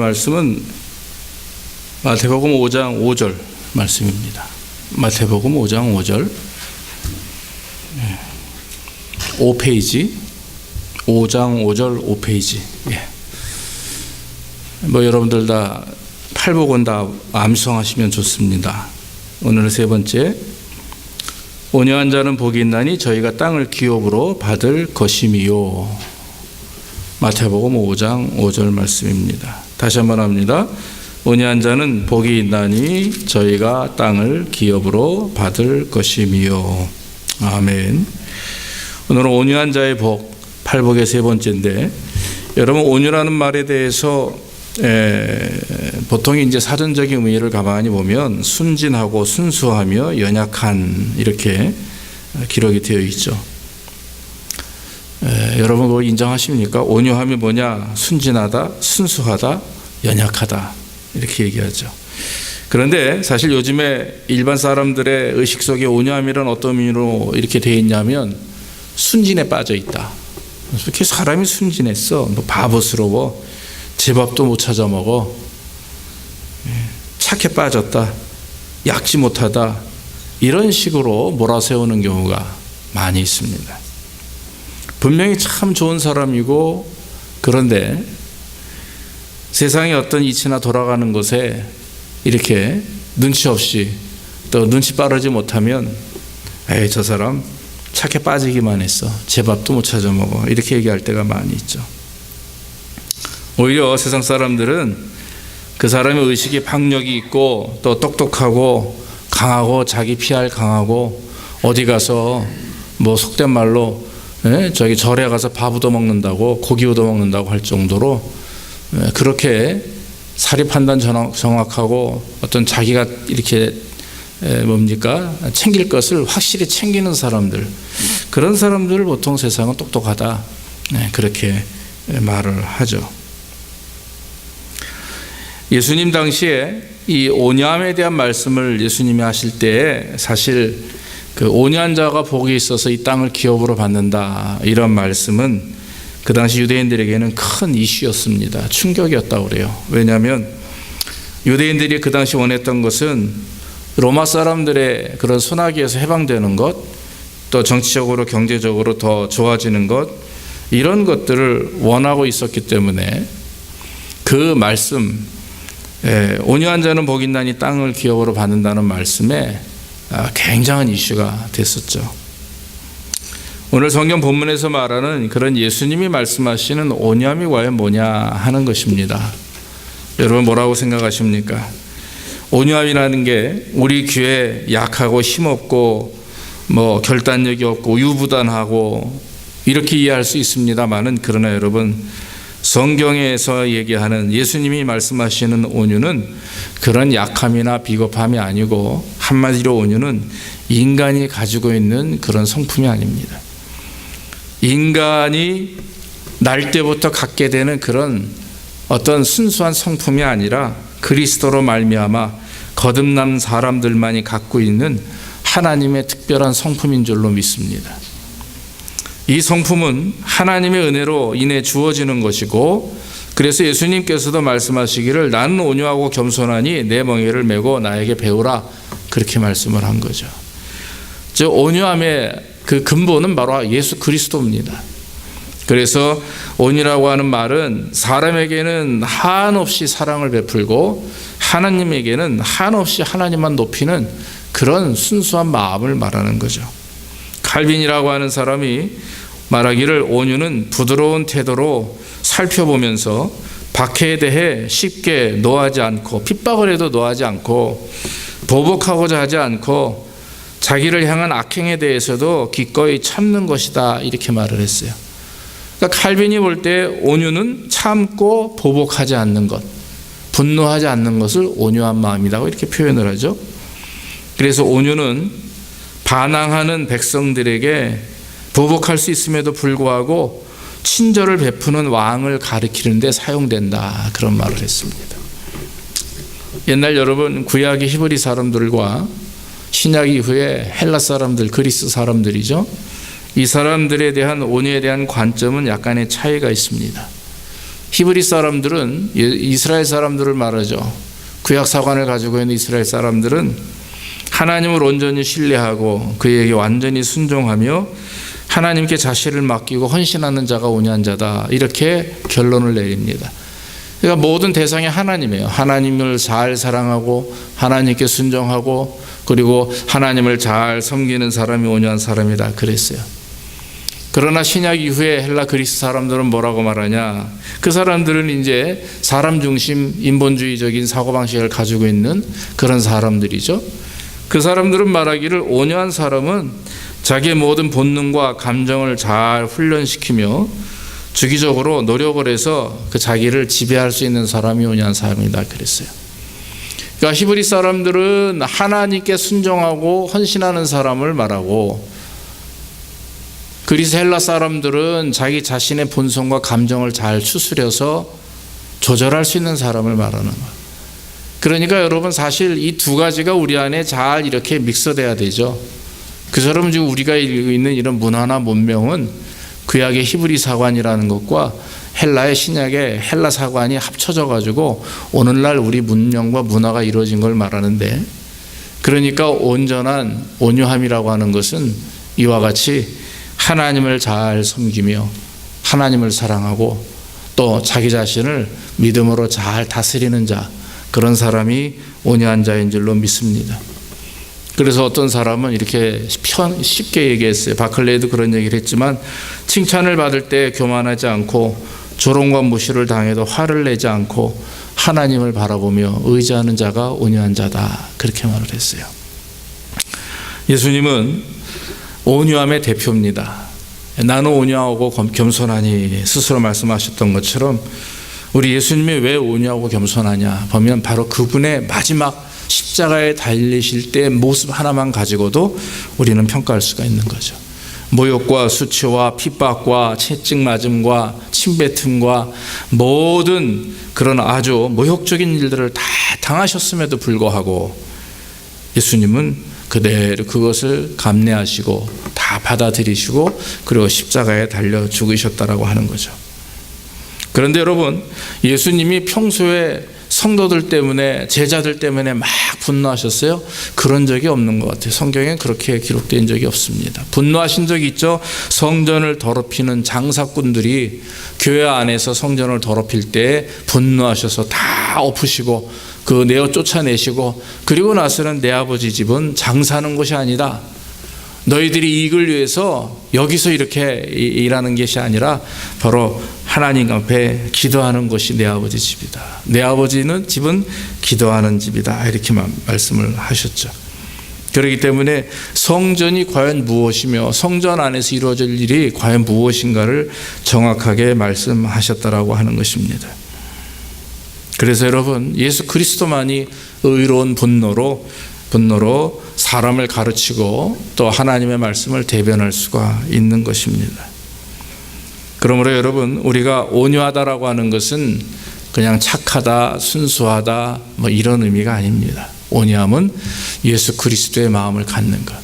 말씀은 마태복음 5장 5절 말씀입니다. 마태복음 5장 5절 5페이지 5장 5절 5페이지. 뭐 여러분들 다 팔복은 다 암송하시면 좋습니다. 오늘은 세 번째, 온유한 자는 복이 있나니 저희가 땅을 기업으로 받을 것임이요. 마태복음 5장 5절 말씀입니다. 다시 한번 합니다. 온유한 자는 복이 있나니 저희가 땅을 기업으로 받을 것임이요. 아멘. 오늘은 온유한 자의 복, 팔복의 세 번째인데, 여러분 온유라는 말에 대해서 보통 이제 사전적인 의미를 가만히 보면 순진하고 순수하며 연약한 이렇게 기록이 되어 있죠. 여러분 그거 인정하십니까? 온유함이 뭐냐? 순진하다, 순수하다, 연약하다 이렇게 얘기하죠. 그런데 사실 요즘에 일반 사람들의 의식 속에 온유함이란 어떤 의미로 이렇게 되어 있냐면 순진에 빠져 있다. 이렇게 사람이 순진했어, 뭐 바보스러워, 제밥도 못 찾아 먹어, 착해 빠졌다, 약지 못하다, 이런 식으로 몰아세우는 경우가 많이 있습니다. 분명히 참 좋은 사람이고, 그런데 세상의 어떤 이치나 돌아가는 것에 이렇게 눈치 없이 또 눈치 빠르지 못하면 에이 저 사람 착해 빠지기만 했어, 제밥도 못 찾아 먹어, 이렇게 얘기할 때가 많이 있죠. 오히려 세상 사람들은 그 사람의 의식이 박력이 있고 또 똑똑하고 강하고 자기 PR 강하고 어디 가서 뭐 속된 말로 저기 절에 가서 밥 얻어먹는다고 고기 얻어먹는다고 할 정도로 그렇게 사리 판단 정확하고 어떤 자기가 이렇게 뭡니까 챙길 것을 확실히 챙기는 사람들, 그런 사람들을 보통 세상은 똑똑하다 그렇게 말을 하죠. 예수님 당시에 이 온유함에 대한 말씀을 예수님이 하실 때에 사실 그 온유한 자가 복이 있어서 이 땅을 기업으로 받는다, 이런 말씀은 그 당시 유대인들에게는 큰 이슈였습니다. 충격이었다고 그래요. 왜냐하면 유대인들이 그 당시 원했던 것은 로마 사람들의 그런 손아귀에서 해방되는 것, 또 정치적으로 경제적으로 더 좋아지는 것, 이런 것들을 원하고 있었기 때문에 그 말씀, 온유한 자는 복이 있나니 땅을 기업으로 받는다는 말씀에 굉장한 이슈가 됐었죠. 오늘 성경 본문에서 말하는 그런 예수님이 말씀하시는 온유함이 과연 뭐냐 하는 것입니다. 여러분 뭐라고 생각하십니까? 온유함이라는 게 우리 귀에 약하고 힘없고 뭐 결단력이 없고 유부단하고 이렇게 이해할 수 있습니다만은, 그러나 여러분 성경에서 얘기하는 예수님이 말씀하시는 온유는 그런 약함이나 비겁함이 아니고, 한마디로 온유는 인간이 가지고 있는 그런 성품이 아닙니다. 인간이 날 때부터 갖게 되는 그런 어떤 순수한 성품이 아니라 그리스도로 말미암아 거듭난 사람들만이 갖고 있는 하나님의 특별한 성품인 줄로 믿습니다. 이 성품은 하나님의 은혜로 인해 주어지는 것이고, 그래서 예수님께서도 말씀하시기를 나는 온유하고 겸손하니 내 멍에를 메고 나에게 배우라, 그렇게 말씀을 한 거죠. 즉 온유함의 그 근본은 바로 예수 그리스도입니다. 그래서 온유라고 하는 말은 사람에게는 한없이 사랑을 베풀고 하나님에게는 한없이 하나님만 높이는 그런 순수한 마음을 말하는 거죠. 칼빈이라고 하는 사람이 말하기를 온유는 부드러운 태도로 살펴보면서 박해에 대해 쉽게 노하지 않고 핍박을 해도 노하지 않고 보복하고자 하지 않고 자기를 향한 악행에 대해서도 기꺼이 참는 것이다, 이렇게 말을 했어요. 그러니까 칼빈이 볼 때 온유는 참고 보복하지 않는 것, 분노하지 않는 것을 온유한 마음이라고 이렇게 표현을 하죠. 그래서 온유는 반항하는 백성들에게 보복할 수 있음에도 불구하고 친절을 베푸는 왕을 가리키는 데 사용된다, 그런 말을 했습니다. 옛날 여러분 구약의 히브리 사람들과 신약 이후에 헬라 사람들, 그리스 사람들이죠. 이 사람들에 대한 온유에 대한 관점은 약간의 차이가 있습니다. 히브리 사람들은 이스라엘 사람들을 말하죠. 구약 사관을 가지고 있는 이스라엘 사람들은 하나님을 온전히 신뢰하고 그에게 완전히 순종하며 하나님께 자신을 맡기고 헌신하는 자가 온유한 자다. 이렇게 결론을 내립니다. 그러니까 모든 대상이 하나님이에요. 하나님을 잘 사랑하고 하나님께 순종하고 그리고 하나님을 잘 섬기는 사람이 온유한 사람이다 그랬어요. 그러나 신약 이후에 헬라 그리스 사람들은 뭐라고 말하냐? 그 사람들은 이제 사람 중심 인본주의적인 사고방식을 가지고 있는 그런 사람들이죠. 그 사람들은 말하기를 온유한 사람은 자기의 모든 본능과 감정을 잘 훈련시키며 주기적으로 노력을 해서 그 자기를 지배할 수 있는 사람이 온유한 사람이다 그랬어요. 그러니까 히브리 사람들은 하나님께 순종하고 헌신하는 사람을 말하고 그리스 헬라 사람들은 자기 자신의 본성과 감정을 잘 추스려서 조절할 수 있는 사람을 말하는 거예요. 그러니까 여러분 사실 이 두 가지가 우리 안에 잘 이렇게 믹서돼야 되죠. 그처럼 지금 우리가 있는 이런 문화나 문명은 구약의 히브리 사관이라는 것과 헬라의 신약의 헬라 사관이 합쳐져 가지고 오늘날 우리 문명과 문화가 이루어진 걸 말하는데, 그러니까 온전한 온유함이라고 하는 것은 이와 같이 하나님을 잘 섬기며 하나님을 사랑하고 또 자기 자신을 믿음으로 잘 다스리는 자, 그런 사람이 온유한 자인 줄로 믿습니다. 그래서 어떤 사람은 이렇게 쉽게 얘기했어요. 바클레이도 그런 얘기를 했지만, 칭찬을 받을 때 교만하지 않고 조롱과 무시를 당해도 화를 내지 않고 하나님을 바라보며 의지하는 자가 온유한 자다, 그렇게 말을 했어요. 예수님은 온유함의 대표입니다. 나는 온유하고 겸손하니 스스로 말씀하셨던 것처럼 우리 예수님이 왜 온유하고 겸손하냐 보면 바로 그분의 마지막 십자가에 달리실 때 모습 하나만 가지고도 우리는 평가할 수가 있는 거죠. 모욕과 수치와 핍박과 채찍맞음과 침뱉음과 모든 그런 아주 모욕적인 일들을 다 당하셨음에도 불구하고 예수님은 그대로 그것을 감내하시고 다 받아들이시고 그리고 십자가에 달려 죽으셨다라고 하는 거죠. 그런데 여러분, 예수님이 평소에 성도들 때문에, 제자들 때문에 막 분노하셨어요? 그런 적이 없는 것 같아요. 성경에 그렇게 기록된 적이 없습니다. 분노하신 적이 있죠. 성전을 더럽히는 장사꾼들이 교회 안에서 성전을 더럽힐 때 분노하셔서 다 엎으시고 그 내어 쫓아내시고, 그리고 나서는 내 아버지 집은 장사하는 곳이 아니다, 너희들이 이익을 위해서 여기서 이렇게 일하는 것이 아니라 바로 하나님 앞에 기도하는 것이 내 아버지 집이다, 내 아버지는 집은 기도하는 집이다, 이렇게 말씀을 하셨죠. 그렇기 때문에 성전이 과연 무엇이며 성전 안에서 이루어질 일이 과연 무엇인가를 정확하게 말씀하셨다라고 하는 것입니다. 그래서 여러분, 예수 그리스도만이 의로운 분노로 사람을 가르치고 또 하나님의 말씀을 대변할 수가 있는 것입니다. 그러므로 여러분, 우리가 온유하다라고 하는 것은 그냥 착하다, 순수하다 뭐 이런 의미가 아닙니다. 온유함은 예수 그리스도의 마음을 갖는 것,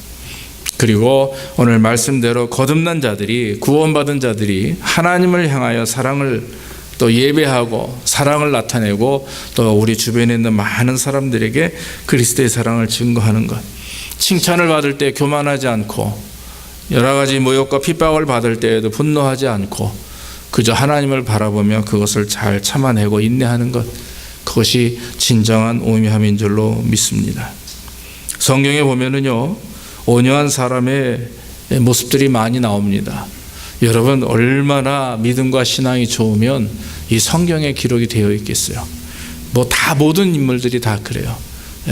그리고 오늘 말씀대로 거듭난 자들이, 구원받은 자들이 하나님을 향하여 사랑을 또 예배하고 사랑을 나타내고 또 우리 주변에 있는 많은 사람들에게 그리스도의 사랑을 증거하는 것, 칭찬을 받을 때 교만하지 않고 여러 가지 모욕과 핍박을 받을 때에도 분노하지 않고 그저 하나님을 바라보며 그것을 잘 참아내고 인내하는 것, 그것이 진정한 온유함인 줄로 믿습니다. 성경에 보면은요, 온유한 사람의 모습들이 많이 나옵니다. 여러분, 얼마나 믿음과 신앙이 좋으면 이 성경에 기록이 되어 있겠어요. 모든 인물들이 다 그래요.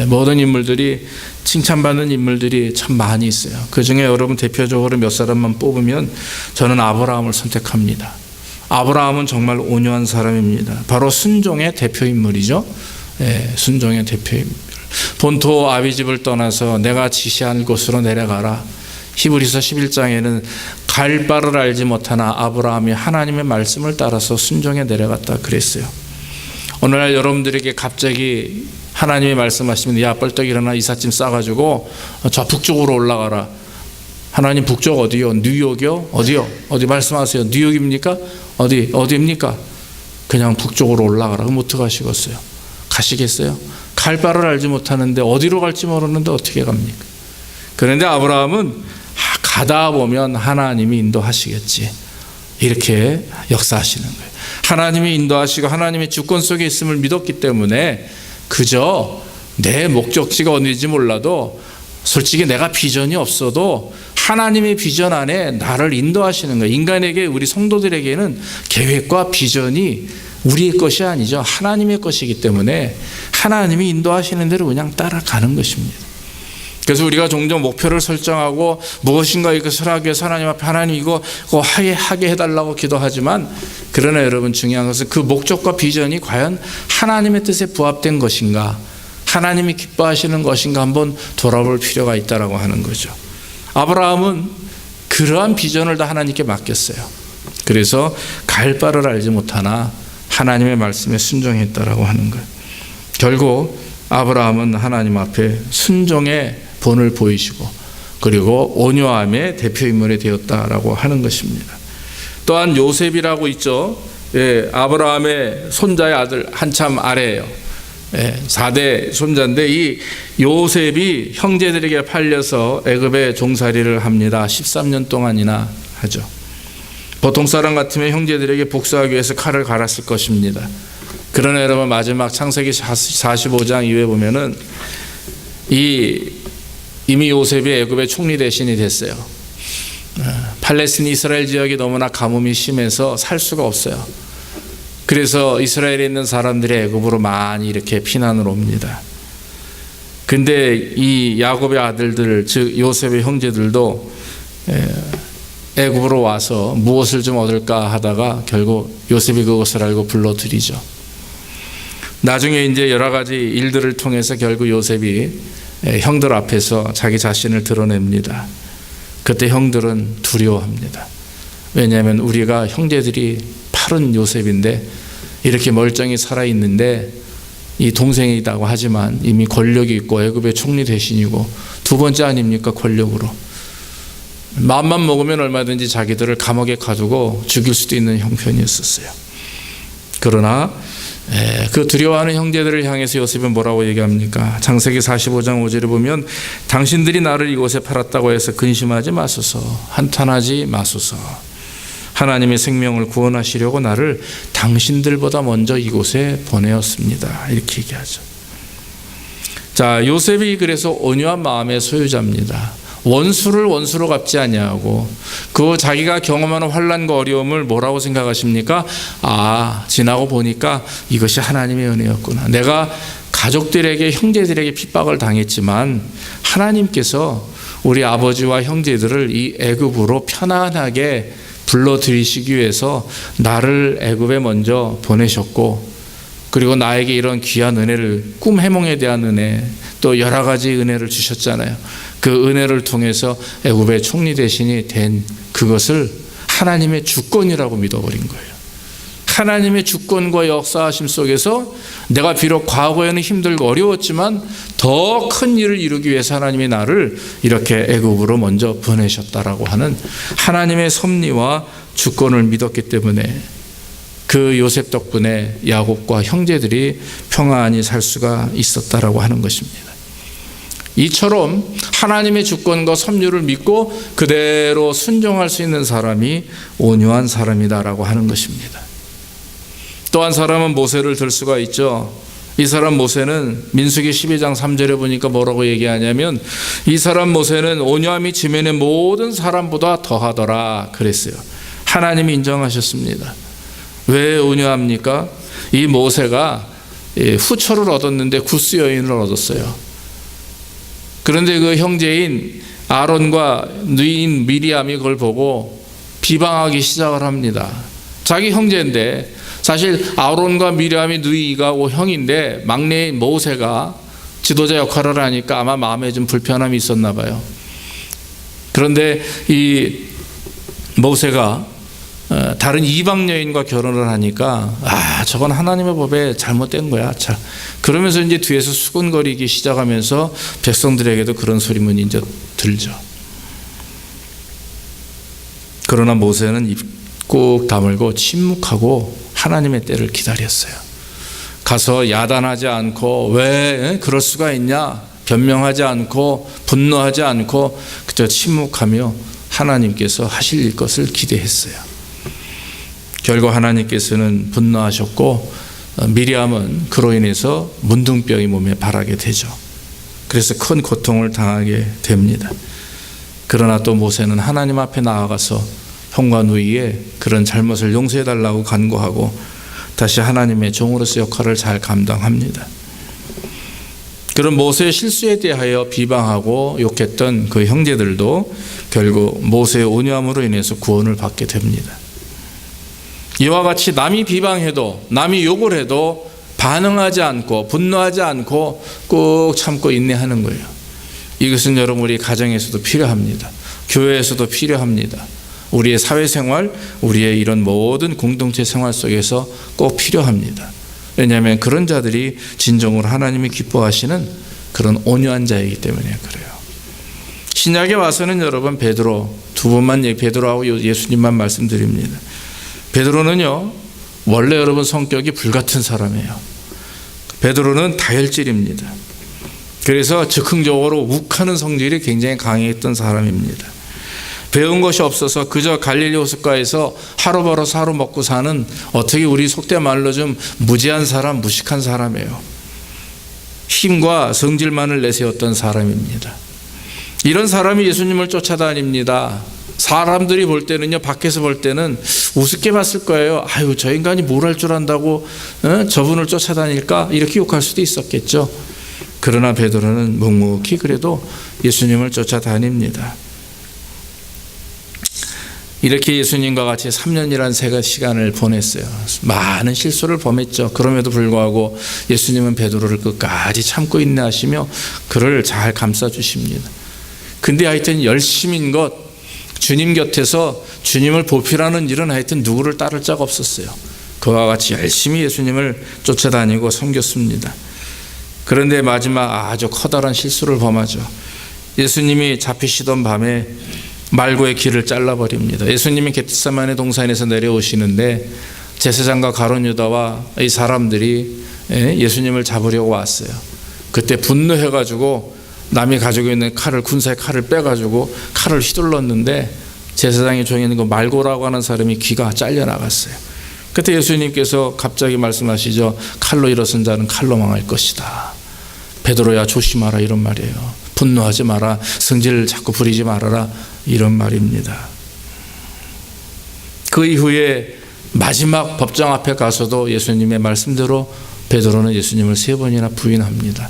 모든 인물들이, 칭찬받는 인물들이 참 많이 있어요. 그 중에 여러분 대표적으로 몇 사람만 뽑으면 저는 아브라함을 선택합니다. 아브라함은 정말 온유한 사람입니다. 바로 순종의 대표인물이죠. 순종의 대표인물. 본토 아비집을 떠나서 내가 지시한 곳으로 내려가라. 히브리서 11장에는 갈 바를 알지 못하나 아브라함이 하나님의 말씀을 따라서 순종에 내려갔다 그랬어요. 오늘날 여러분들에게 갑자기 하나님이 말씀하시면, 야 벌떡 일어나 이삿짐 싸가지고 저 북쪽으로 올라가라. 하나님 북쪽 어디요? 뉴욕이요? 어디요? 어디 말씀하세요. 뉴욕입니까? 어디입니까? 그냥 북쪽으로 올라가라. 그럼 어떡하시겠어요? 가시겠어요? 갈 바를 알지 못하는데 어디로 갈지 모르는데 어떻게 갑니까? 그런데 아브라함은 가다 보면 하나님이 인도하시겠지. 이렇게 역사하시는 거예요. 하나님이 인도하시고 하나님의 주권 속에 있음을 믿었기 때문에 그저 내 목적지가 어디인지 몰라도 솔직히 내가 비전이 없어도 하나님의 비전 안에 나를 인도하시는 거예요. 인간에게, 우리 성도들에게는 계획과 비전이 우리의 것이 아니죠. 하나님의 것이기 때문에 하나님이 인도하시는 대로 그냥 따라가는 것입니다. 그래서 우리가 종종 목표를 설정하고 무엇인가 이것을 하기 위해서 하나님 앞에 하나님 이거 하게 해달라고 기도하지만, 그러나 여러분 중요한 것은 그 목적과 비전이 과연 하나님의 뜻에 부합된 것인가, 하나님이 기뻐하시는 것인가 한번 돌아볼 필요가 있다라고 하는 거죠. 아브라함은 그러한 비전을 다 하나님께 맡겼어요. 그래서 갈 바를 알지 못하나 하나님의 말씀에 순종했다라고 하는 거예요. 결국 아브라함은 하나님 앞에 순종의 본을 보이시고 그리고 온유함의 대표인물이 되었다라고 하는 것입니다. 또한 요셉이라고 있죠. 아브라함의 손자의 아들 한참 아래예요. 4대 손자인데 이 요셉이 형제들에게 팔려서 애굽에 종살이를 합니다. 13년 동안이나 하죠. 보통 사람 같으면 형제들에게 복수하기 위해서 칼을 갈았을 것입니다. 그러나 여러분 마지막 창세기 45장 이후에 보면은 이미 요셉이 애굽의 총리 대신이 됐어요. 팔레스틴 이스라엘 지역이 너무나 가뭄이 심해서 살 수가 없어요. 그래서 이스라엘에 있는 사람들이 애굽으로 많이 이렇게 피난을 옵니다. 근데 이 야곱의 아들들, 즉 요셉의 형제들도 애굽으로 와서 무엇을 좀 얻을까 하다가 결국 요셉이 그것을 알고 불러들이죠. 나중에 이제 여러 가지 일들을 통해서 결국 요셉이 형들 앞에서 자기 자신을 드러냅니다. 그때 형들은 두려워합니다. 왜냐하면 우리가 형제들이 팔은 요셉인데 이렇게 멀쩡히 살아있는데 이 동생이라고 하지만 이미 권력이 있고 애굽의 총리 대신이고 두 번째 아닙니까? 권력으로 마음만 먹으면 얼마든지 자기들을 감옥에 가두고 죽일 수도 있는 형편이었었어요. 그러나 그 두려워하는 형제들을 향해서 요셉은 뭐라고 얘기합니까? 창세기 45장 5절에 보면 당신들이 나를 이곳에 팔았다고 해서 근심하지 마소서, 한탄하지 마소서. 하나님의 생명을 구원하시려고 나를 당신들보다 먼저 이곳에 보내었습니다. 이렇게 얘기하죠. 자, 요셉이 그래서 온유한 마음의 소유자입니다. 원수를 원수로 갚지 아니하고 그 자기가 경험하는 환난과 어려움을 뭐라고 생각하십니까? 지나고 보니까 이것이 하나님의 은혜였구나. 내가 가족들에게, 형제들에게 핍박을 당했지만 하나님께서 우리 아버지와 형제들을 이 애굽으로 편안하게 불러들이시기 위해서 나를 애굽에 먼저 보내셨고, 그리고 나에게 이런 귀한 은혜를, 꿈 해몽에 대한 은혜, 또 여러 가지 은혜를 주셨잖아요. 그 은혜를 통해서 애굽의 총리 대신이 된 그것을 하나님의 주권이라고 믿어버린 거예요. 하나님의 주권과 역사하심 속에서 내가 비록 과거에는 힘들고 어려웠지만 더 큰 일을 이루기 위해서 하나님이 나를 이렇게 애굽으로 먼저 보내셨다라고 하는 하나님의 섭리와 주권을 믿었기 때문에 그 요셉 덕분에 야곱과 형제들이 평안히 살 수가 있었다라고 하는 것입니다. 이처럼 하나님의 주권과 섭리를 믿고 그대로 순종할 수 있는 사람이 온유한 사람이다라고 하는 것입니다. 또 한 사람은 모세를 들 수가 있죠. 이 사람 모세는 민수기 12장 3절에 보니까 뭐라고 얘기하냐면 이 사람 모세는 온유함이 지면의 모든 사람보다 더하더라 그랬어요. 하나님이 인정하셨습니다. 왜 온유합니까? 이 모세가 후처를 얻었는데 구스 여인을 얻었어요. 그런데 그 형제인 아론과 누이인 미리암이 그걸 보고 비방하기 시작을 합니다. 자기 형제인데, 사실 아론과 미리암이 누이가 형인데 막내인 모세가 지도자 역할을 하니까 아마 마음에 좀 불편함이 있었나 봐요. 그런데 이 모세가 다른 이방 여인과 결혼을 하니까 저건 하나님의 법에 잘못된 거야. 그러면서 이제 뒤에서 수군거리기 시작하면서 백성들에게도 그런 소리문이 이제 들죠. 그러나 모세는 입 꾹 다물고 침묵하고 하나님의 때를 기다렸어요. 가서 야단하지 않고 왜 그럴 수가 있냐 변명하지 않고 분노하지 않고 그저 침묵하며 하나님께서 하실 것을 기대했어요. 결국 하나님께서는 분노하셨고 미리암은 그로 인해서 문둥병이 몸에 바라게 되죠. 그래서 큰 고통을 당하게 됩니다. 그러나 또 모세는 하나님 앞에 나아가서 형과 누이의 그런 잘못을 용서해달라고 간구하고 다시 하나님의 종으로서 역할을 잘 감당합니다. 그런 모세의 실수에 대하여 비방하고 욕했던 그 형제들도 결국 모세의 온유함으로 인해서 구원을 받게 됩니다. 이와 같이 남이 비방해도 남이 욕을 해도 반응하지 않고 분노하지 않고 꾹 참고 인내하는 거예요. 이것은 여러분 우리 가정에서도 필요합니다. 교회에서도 필요합니다. 우리의 사회생활, 우리의 이런 모든 공동체 생활 속에서 꼭 필요합니다. 왜냐하면 그런 자들이 진정으로 하나님이 기뻐하시는 그런 온유한 자이기 때문에 그래요. 신약에 와서는 여러분 베드로 두 분만 베드로하고 예수님만 말씀드립니다. 베드로는요 원래 여러분 성격이 불같은 사람이에요. 베드로는 다혈질입니다. 그래서 즉흥적으로 욱하는 성질이 굉장히 강했던 사람입니다. 배운 것이 없어서 그저 갈릴리 호숫가에서 하루 벌어서 하루 먹고 사는 어떻게 우리 속된 말로 좀 무지한 사람, 무식한 사람이에요. 힘과 성질만을 내세웠던 사람입니다. 이런 사람이 예수님을 쫓아다닙니다. 사람들이 볼 때는요, 밖에서 볼 때는 우습게 봤을 거예요. 아유, 저 인간이 뭘 할 줄 안다고 저분을 쫓아다닐까? 이렇게 욕할 수도 있었겠죠. 그러나 베드로는 묵묵히 그래도 예수님을 쫓아다닙니다. 이렇게 예수님과 같이 3년이라는 시간을 보냈어요. 많은 실수를 범했죠. 그럼에도 불구하고 예수님은 베드로를 끝까지 참고 인내하시며 그를 잘 감싸주십니다. 근데 하여튼 열심인 것, 주님 곁에서 주님을 보필하는 일은 하여튼 누구를 따를 자가 없었어요. 그와 같이 열심히 예수님을 쫓아다니고 섬겼습니다. 그런데 마지막 아주 커다란 실수를 범하죠. 예수님이 잡히시던 밤에 말고의 길을 잘라버립니다. 예수님이 겟세마네 동산에서 내려오시는데 제사장과 가룟 유다와 이 사람들이 예수님을 잡으려고 왔어요. 그때 분노해가지고 남이 가지고 있는 칼을, 군사의 칼을 빼가지고 칼을 휘둘렀는데 제사장의 종에 있는 그 말고라고 하는 사람이 귀가 잘려나갔어요. 그때 예수님께서 갑자기 말씀하시죠. 칼로 일어선 자는 칼로 망할 것이다. 베드로야 조심하라 이런 말이에요. 분노하지 마라. 성질을 자꾸 부리지 말아라. 이런 말입니다. 그 이후에 마지막 법정 앞에 가서도 예수님의 말씀대로 베드로는 예수님을 3번이나 부인합니다.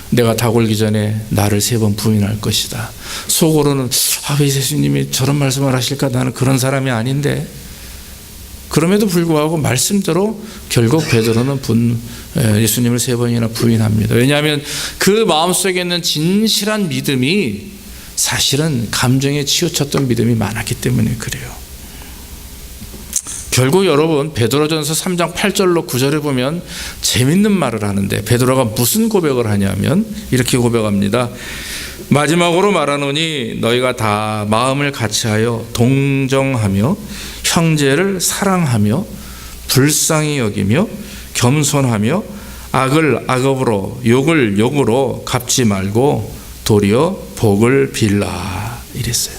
내가 다 굴기 전에 나를 3번 부인할 것이다. 속으로는 왜 예수님이 저런 말씀을 하실까? 나는 그런 사람이 아닌데. 그럼에도 불구하고 말씀대로 결국 베드로는 예수님을 3번이나 부인합니다. 왜냐하면 그 마음속에 있는 진실한 믿음이 사실은 감정에 치우쳤던 믿음이 많았기 때문에 그래요. 결국 여러분 베드로전서 3장 8절로 9절에 보면 재밌는 말을 하는데 베드로가 무슨 고백을 하냐면 이렇게 고백합니다. 마지막으로 말하노니 너희가 다 마음을 같이하여 동정하며 형제를 사랑하며 불쌍히 여기며 겸손하며 악을 악업으로 욕을 욕으로 갚지 말고 도리어 복을 빌라 이랬어요.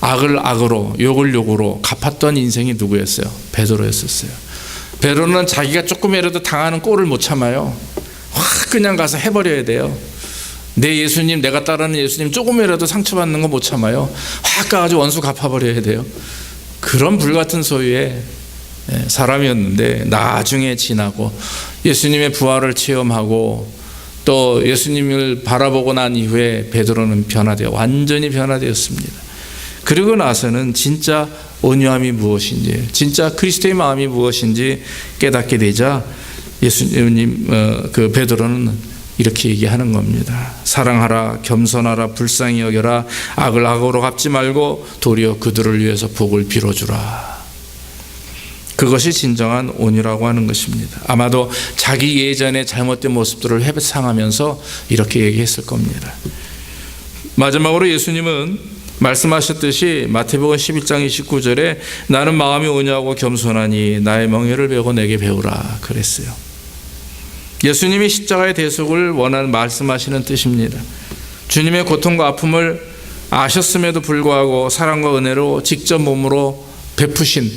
악을 악으로 욕을 욕으로 갚았던 인생이 누구였어요? 베드로였었어요. 베드로는 자기가 조금이라도 당하는 꼴을 못 참아요. 확 그냥 가서 해버려야 돼요. 내 예수님, 내가 따르는 예수님 조금이라도 상처받는 거 못 참아요. 확 가가지고 원수 갚아버려야 돼요. 그런 불같은 소유의 사람이었는데 나중에 지나고 예수님의 부활을 체험하고 또 예수님을 바라보고 난 이후에 베드로는 완전히 변화되었습니다. 그리고 나서는 진짜 온유함이 무엇인지, 진짜 그리스도의 마음이 무엇인지 깨닫게 되자 예수님 그 베드로는 이렇게 얘기하는 겁니다. 사랑하라, 겸손하라, 불쌍히 여겨라, 악을 악으로 갚지 말고 도리어 그들을 위해서 복을 빌어주라. 그것이 진정한 온유라고 하는 것입니다. 아마도 자기 예전의 잘못된 모습들을 회상하면서 이렇게 얘기했을 겁니다. 마지막으로 예수님은 말씀하셨듯이 마태복음 11장 29절에 나는 마음이 온유하고 겸손하니 나의 멍에를 베고 내게 배우라 그랬어요. 예수님이 십자가의 대속을 원하는 말씀하시는 뜻입니다. 주님의 고통과 아픔을 아셨음에도 불구하고 사랑과 은혜로 직접 몸으로 베푸신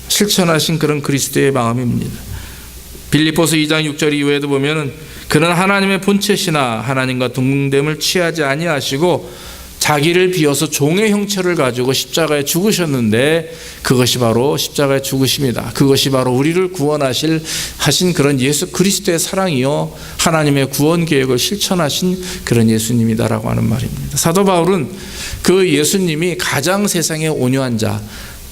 실천하신 그런 그리스도의 마음입니다. 빌립보서 2장 6절 이후에도 보면은 그는 하나님의 본체시나 하나님과 동등됨을 취하지 아니하시고 자기를 비워서 종의 형체를 가지고 십자가에 죽으셨는데 그것이 바로 십자가의 죽으심이다. 그것이 바로 우리를 하신 그런 예수 그리스도의 사랑이요 하나님의 구원 계획을 실천하신 그런 예수님이다라고 하는 말입니다. 사도 바울은 그 예수님이 가장 세상에 온유한 자,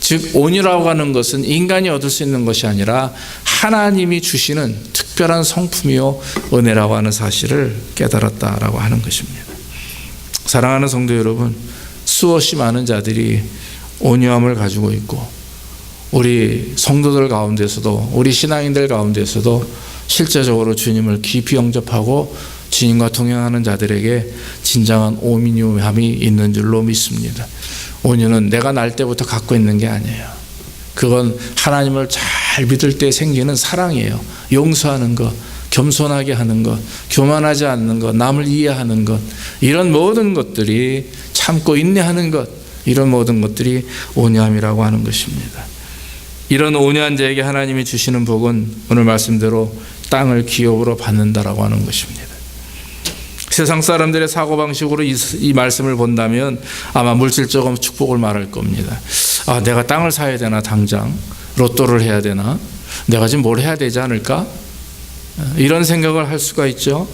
즉 온유라고 하는 것은 인간이 얻을 수 있는 것이 아니라 하나님이 주시는 특별한 성품이요 은혜라고 하는 사실을 깨달았다라고 하는 것입니다. 사랑하는 성도 여러분, 수없이 많은 자들이 온유함을 가지고 있고 우리 성도들 가운데서도 우리 신앙인들 가운데서도 실제적으로 주님을 깊이 영접하고 주님과 동행하는 자들에게 진정한 온유함이 있는 줄로 믿습니다. 온유는 내가 날 때부터 갖고 있는 게 아니에요. 그건 하나님을 잘 믿을 때 생기는 사랑이에요. 용서하는 것, 겸손하게 하는 것, 교만하지 않는 것, 남을 이해하는 것, 이런 모든 것들이 참고 인내하는 것, 이런 모든 것들이 온유함이라고 하는 것입니다. 이런 온유한 자에게 하나님이 주시는 복은 오늘 말씀대로 땅을 기업으로 받는다라고 하는 것입니다. 세상 사람들의 사고방식으로 이 말씀을 본다면 아마 물질적인 축복을 말할 겁니다. 내가 땅을 사야 되나, 당장 로또를 해야 되나, 내가 지금 뭘 해야 되지 않을까, 이런 생각을 할 수가 있죠.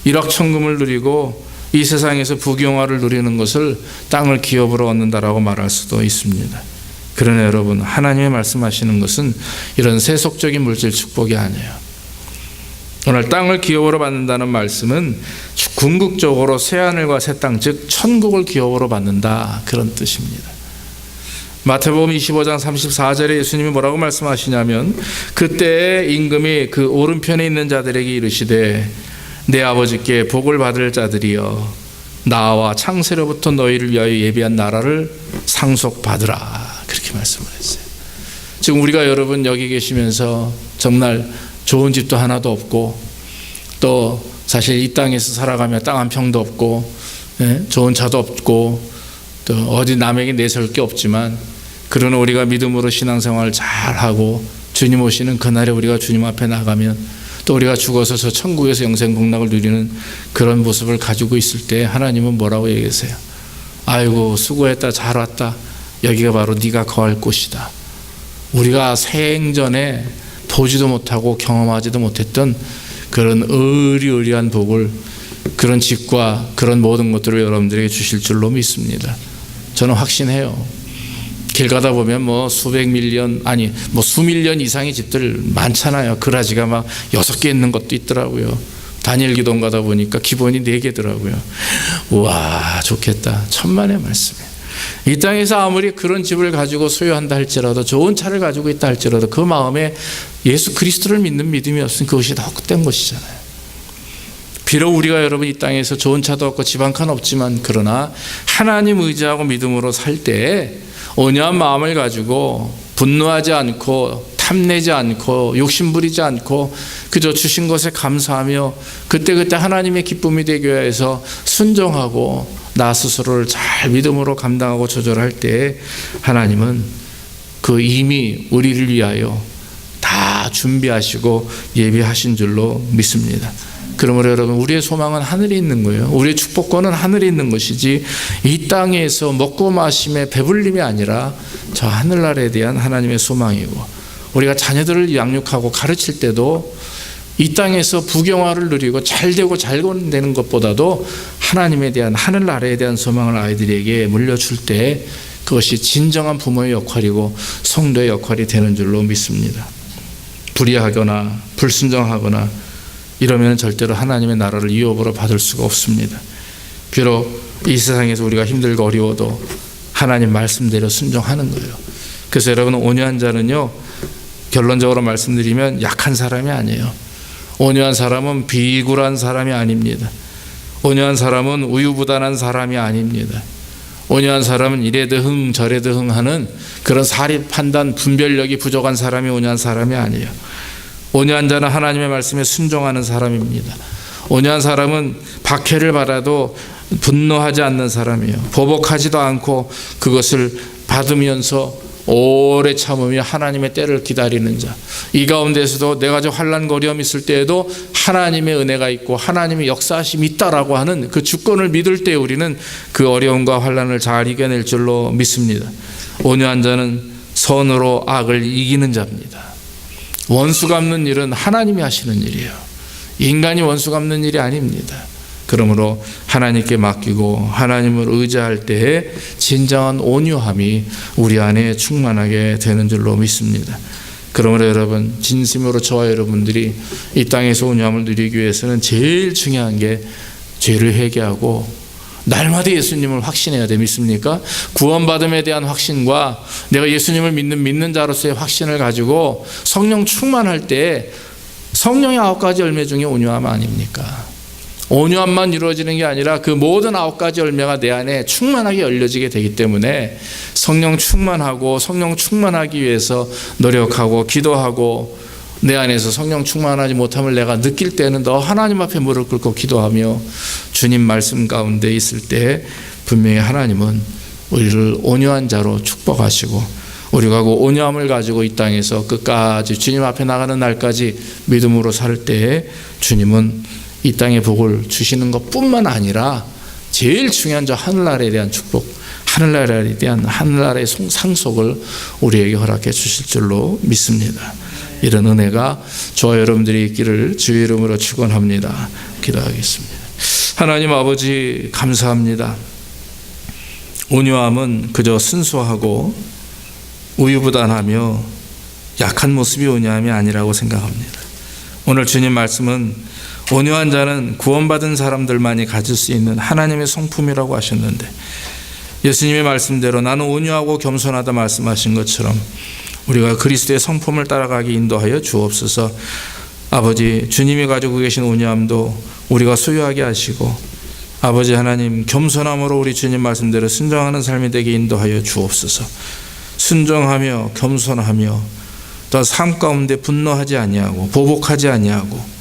일확천금을 누리고 이 세상에서 부귀영화를 누리는 것을 땅을 기업으로 얻는다라고 말할 수도 있습니다. 그러나 여러분, 하나님의 말씀하시는 것은 이런 세속적인 물질 축복이 아니에요. 오늘 땅을 기업으로 받는다는 말씀은 궁극적으로 새하늘과 새 땅, 즉 천국을 기업으로 받는다, 그런 뜻입니다. 마태복음 25장 34절에 예수님이 뭐라고 말씀하시냐면 그때 임금이 그 오른편에 있는 자들에게 이르시되 내 아버지께 복을 받을 자들이여 나와 창세로부터 너희를 위하여 예비한 나라를 상속받으라, 그렇게 말씀을 했어요. 지금 우리가 여러분 여기 계시면서 정말 좋은 집도 하나도 없고 또 사실 이 땅에서 살아가며 땅 한 평도 없고 좋은 차도 없고 또 어디 남에게 내세울 게 없지만 그러나 우리가 믿음으로 신앙생활을 잘하고 주님 오시는 그날에 우리가 주님 앞에 나가면 또 우리가 죽어서 저 천국에서 영생 복락을 누리는 그런 모습을 가지고 있을 때 하나님은 뭐라고 얘기하세요? 아이고 수고했다, 잘 왔다, 여기가 바로 네가 거할 곳이다. 우리가 생전에 보지도 못하고 경험하지도 못했던 그런 의리의리한 복을, 그런 집과 그런 모든 것들을 여러분들에게 주실 줄로 믿습니다. 저는 확신해요. 길 가다 보면 수백 밀리언, 아니 수밀리언 이상의 집들 많잖아요. 그라지가 막 6개 있는 것도 있더라고요. 다니엘 기동 가다 보니까 기본이 4개더라고요. 우와, 좋겠다. 천만의 말씀이에요. 이 땅에서 아무리 그런 집을 가지고 소유한다 할지라도, 좋은 차를 가지고 있다 할지라도 그 마음에 예수 그리스도를 믿는 믿음이 없으면 그것이 더 헛된 것이잖아요. 비록 우리가 여러분 이 땅에서 좋은 차도 없고 집 한 칸 없지만 그러나 하나님 의지하고 믿음으로 살 때 온유한 마음을 가지고 분노하지 않고 탐내지 않고 욕심부리지 않고 그저 주신 것에 감사하며 그때그때 하나님의 기쁨이 되기 위해서 순종하고 나 스스로를 잘 믿음으로 감당하고 조절할 때 하나님은 그 이미 우리를 위하여 다 준비하시고 예비하신 줄로 믿습니다. 그러므로 여러분, 우리의 소망은 하늘에 있는 거예요. 우리의 축복권은 하늘에 있는 것이지 이 땅에서 먹고 마심의 배불림이 아니라 저 하늘나라에 대한 하나님의 소망이고, 우리가 자녀들을 양육하고 가르칠 때도 이 땅에서 부경화를 누리고 잘되고 잘 되는 것보다도 하나님에 대한, 하늘나라에 대한 소망을 아이들에게 물려줄 때 그것이 진정한 부모의 역할이고 성도의 역할이 되는 줄로 믿습니다. 불의하거나 불순종하거나 이러면 절대로 하나님의 나라를 유업으로 받을 수가 없습니다. 비록 이 세상에서 우리가 힘들고 어려워도 하나님 말씀대로 순종하는 거예요. 그래서 여러분, 온유한 자는요, 결론적으로 말씀드리면 약한 사람이 아니에요. 온유한 사람은 비굴한 사람이 아닙니다. 온유한 사람은 우유부단한 사람이 아닙니다. 온유한 사람은 이래도 흥 저래도 흥 하는 그런 사리 판단 분별력이 부족한 사람이 온유한 사람이 아니에요. 온유한 자는 하나님의 말씀에 순종하는 사람입니다. 온유한 사람은 박해를 받아도 분노하지 않는 사람이에요. 보복하지도 않고 그것을 받으면서 오래 참으며 하나님의 때를 기다리는 자. 이 가운데서도 내가 저 환난거리움 있을 때에도 하나님의 은혜가 있고 하나님의 역사하심이 있다라고 하는 그 주권을 믿을 때 우리는 그 어려움과 환난을 잘 이겨낼 줄로 믿습니다. 온유한 자는 선으로 악을 이기는 자입니다. 원수 갚는 일은 하나님이 하시는 일이에요. 인간이 원수 갚는 일이 아닙니다. 그러므로 하나님께 맡기고 하나님을 의지할 때에 진정한 온유함이 우리 안에 충만하게 되는 줄로 믿습니다. 그러므로 여러분, 진심으로 저와 여러분들이 이 땅에서 온유함을 누리기 위해서는 제일 중요한 게 죄를 회개하고 날마다 예수님을 확신해야 돼. 믿습니까? 구원받음에 대한 확신과 내가 예수님을 믿는 자로서의 확신을 가지고 성령 충만할 때 성령의 9가지 열매 중에 온유함 아닙니까? 온유함만 이루어지는 게 아니라 그 모든 9가지 열매가 내 안에 충만하게 열려지게 되기 때문에 성령 충만하고 성령 충만하기 위해서 노력하고 기도하고 내 안에서 성령 충만하지 못함을 내가 느낄 때는 너 하나님 앞에 무릎 꿇고 기도하며 주님 말씀 가운데 있을 때 분명히 하나님은 우리를 온유한 자로 축복하시고 우리가 그 온유함을 가지고 이 땅에서 끝까지 주님 앞에 나가는 날까지 믿음으로 살 때에 주님은 이 땅의 복을 주시는 것뿐만 아니라 제일 중요한 저 하늘나라에 대한 축복, 하늘나라에 대한 하늘나라의 상속을 우리에게 허락해 주실 줄로 믿습니다. 이런 은혜가 저와 여러분들이 있기를 주의 이름으로 축원합니다. 기도하겠습니다. 하나님 아버지 감사합니다. 온유함은 그저 순수하고 우유부단하며 약한 모습이 온유함이 아니라고 생각합니다. 오늘 주님 말씀은 온유한 자는 구원받은 사람들만이 가질 수 있는 하나님의 성품이라고 하셨는데 예수님의 말씀대로 나는 온유하고 겸손하다 말씀하신 것처럼 우리가 그리스도의 성품을 따라가게 인도하여 주옵소서. 아버지, 주님이 가지고 계신 온유함도 우리가 소유하게 하시고 아버지 하나님, 겸손함으로 우리 주님 말씀대로 순종하는 삶이 되게 인도하여 주옵소서. 순종하며 겸손하며 또 삶 가운데 분노하지 아니하고 보복하지 아니하고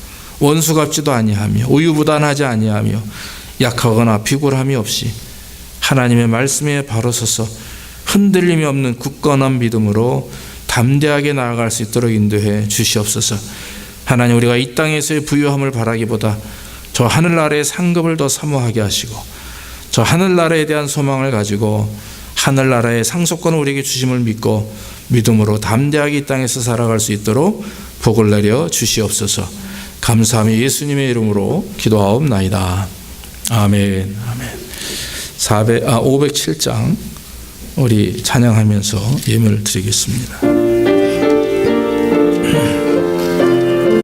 원수 갚지도 아니하며 우유부단하지 아니하며 약하거나 비굴함이 없이 하나님의 말씀에 바로 서서 흔들림이 없는 굳건한 믿음으로 담대하게 나아갈 수 있도록 인도해 주시옵소서. 하나님, 우리가 이 땅에서의 부유함을 바라기보다 저 하늘나라의 상급을 더 사모하게 하시고 저 하늘나라에 대한 소망을 가지고 하늘나라의 상속권을 우리에게 주심을 믿고 믿음으로 담대하게 이 땅에서 살아갈 수 있도록 복을 내려 주시옵소서. 감사하며 예수님의 이름으로 기도하옵나이다. 아멘. 아멘. 507장 우리 찬양하면서 예물을 드리겠습니다.